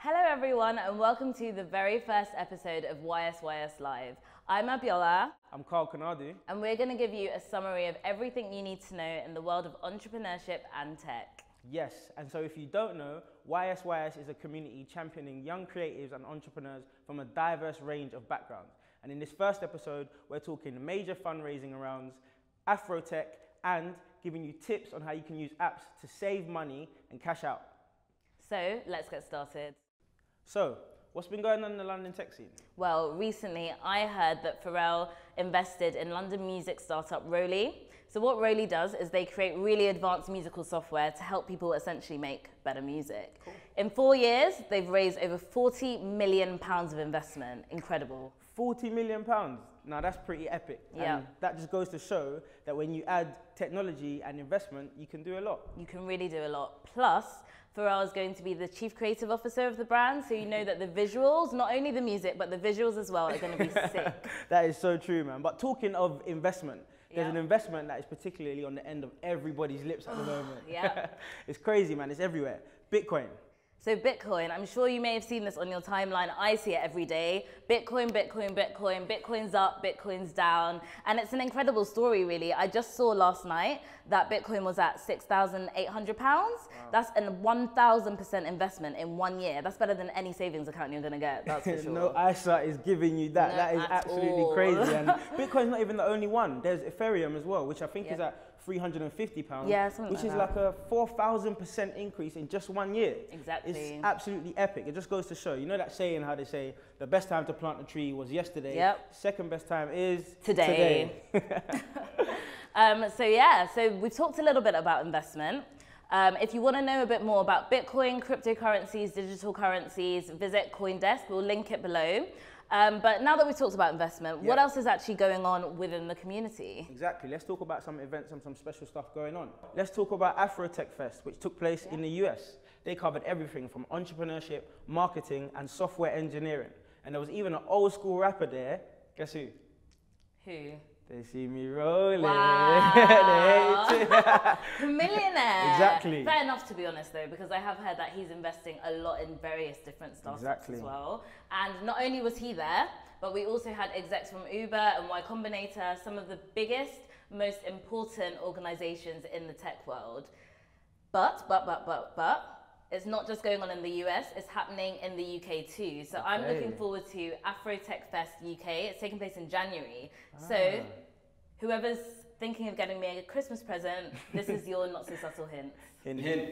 Hello everyone and welcome to the very first episode of YSYS Live. I'm Abiola. I'm Carl and Abiola. And we're going to give you a summary of everything you need to know in the world of entrepreneurship and tech. Yes, and so if you don't know, YSYS is a community championing young creatives and entrepreneurs from a diverse range of backgrounds. And in this first episode, we're talking major fundraising rounds, AfroTech, and giving you tips on how you can use apps to save money and cash out. So let's get started. So, what's been going on in the London tech scene? Well, recently I heard that Pharrell invested in London music startup Rolly. So what Rolly does is they create really advanced musical software to help people essentially make better music. Cool. In 4 years, they've raised over £40 million of investment. Incredible. £40 million? Now that's pretty epic. Yeah. And that just goes to show that when you add technology and investment, you can do a lot. You can really do a lot. Plus, Pharrell is going to be the chief creative officer of the brand, so you know that the visuals, not only the music, but the visuals as well are going to be sick. That is so true, man. But talking of investment, there's an investment that is particularly on the end of everybody's lips at the moment. Yeah. It's crazy, man. It's everywhere. Bitcoin. So Bitcoin, I'm sure you may have seen this on your timeline. I see it every day. Bitcoin, Bitcoin, Bitcoin. Bitcoin's up, Bitcoin's down. And it's an incredible story, really. I just saw last night that Bitcoin was at £6,800. Wow. That's a 1,000% investment in 1 year. That's better than any savings account you're going to get, that's for sure. No eyesight is giving you that. No, that is absolutely crazy. And Bitcoin's not even the only one. There's Ethereum as well, which I think is at £350, yeah, which is like a 4,000% increase in just 1 year. Exactly. It's absolutely epic. It just goes to show, you know that saying how they say the best time to plant a tree was yesterday. Yep. Second best time is today. So we've talked a little bit about investment. If you want to know a bit more about Bitcoin, cryptocurrencies, digital currencies, visit CoinDesk. We'll link it below. But now that we've talked about investment, what else is actually going on within the community? Exactly. Let's talk about some events and some special stuff going on. Let's talk about AfroTech Fest, which took place in the US. They covered everything from entrepreneurship, marketing, and software engineering. And there was even an old school rapper there. Guess who? Who? They see me rolling. Wow. Chamillionaire. Exactly. Fair enough, to be honest, though, because I have heard that he's investing a lot in various different startups as well. And not only was he there, but we also had execs from Uber and Y Combinator, some of the biggest, most important organizations in the tech world. But, it's not just going on in the US, it's happening in the UK too. So I'm looking forward to AfroTech Fest UK. It's taking place in January. So whoever's thinking of getting me a Christmas present, this is your not so subtle hint. Hint, hint.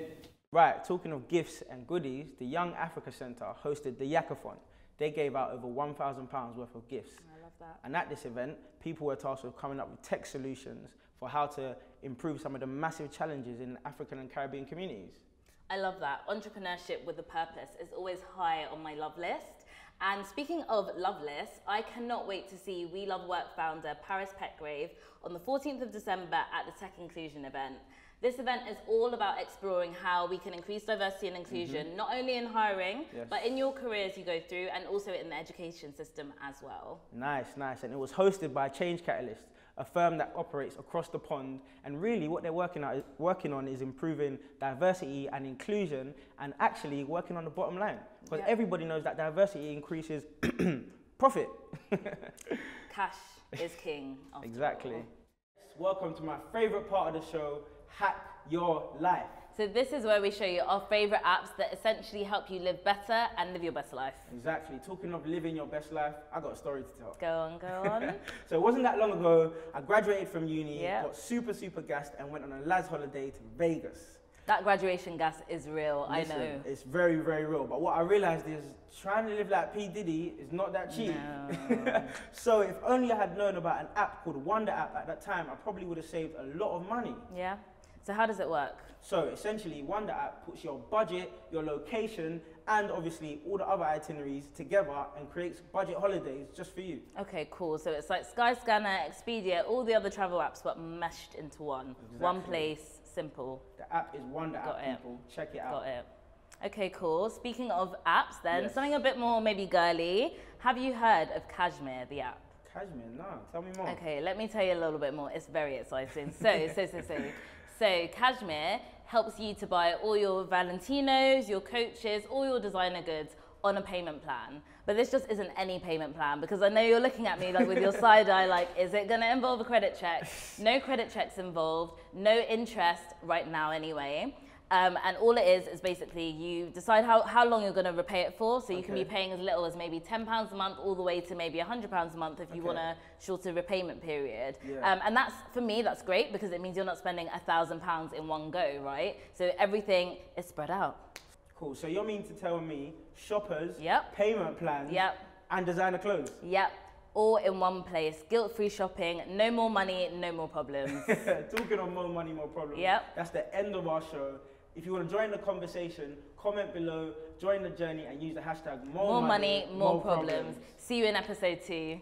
Right, talking of gifts and goodies, the Young Africa Centre hosted the Yakathon. They gave out over £1,000 worth of gifts. I love that. And at this event, people were tasked with coming up with tech solutions for how to improve some of the massive challenges in African and Caribbean communities. I love that. Entrepreneurship with a purpose is always high on my love list. And speaking of love lists, I cannot wait to see We Love Work founder Paris Petgrave on the 14th of December at the Tech Inclusion event. This event is all about exploring how we can increase diversity and inclusion, not only in hiring, but in your careers you go through and also in the education system as well. Nice, nice. And it was hosted by Change Catalyst, a firm that operates across the pond, and really what they're working on is improving diversity and inclusion and actually working on the bottom line. Because everybody knows that diversity increases profit. Cash is king. Exactly. Welcome to my favorite part of the show, Hack Your Life. So this is where we show you our favorite apps that essentially help you live better and live your best life. Exactly. Talking of living your best life, I got a story to tell. Go on, go on. So it wasn't that long ago, I graduated from uni, got super gassed and went on a lad's holiday to Vegas. That graduation gas is real, listen, I know. It's very, very real. But what I realized is trying to live like P. Diddy is not that cheap. No. So if only I had known about an app called Wonder App at that time, I probably would have saved a lot of money. Yeah. So how does it work? So essentially, Wonder App puts your budget, your location, and obviously all the other itineraries together and creates budget holidays just for you. Okay, cool. So it's like Skyscanner, Expedia, all the other travel apps, but meshed into one. Exactly. One place, simple. The app is Wonder App, people. Check it out. Got it. Okay, cool. Speaking of apps then, something a bit more maybe girly. Have you heard of Cashmere, the app? Cashmere? No, tell me more. Okay, let me tell you a little bit more. It's very exciting. So Cashmere helps you to buy all your Valentinos, your Coaches, all your designer goods on a payment plan. But this just isn't any payment plan, because I know you're looking at me like with your side eye, like, is it gonna involve a credit check? No credit checks involved, no interest right now anyway. And all it is basically you decide how long you're going to repay it for. So you can be paying as little as maybe £10 a month all the way to maybe £100 a month if you want a shorter repayment period. Yeah. And that's, for me, that's great because it means you're not spending £1,000 in one go, right? So everything is spread out. Cool. So you mean to tell me shoppers, yep, payment plans, yep, and designer clothes? Yep. All in one place, guilt-free shopping, no more money, no more problems. Talking of more money, more problems. Yep. That's the end of our show. If you want to join the conversation, comment below, join the journey, and use the hashtag more money, more problems. See you in episode 2.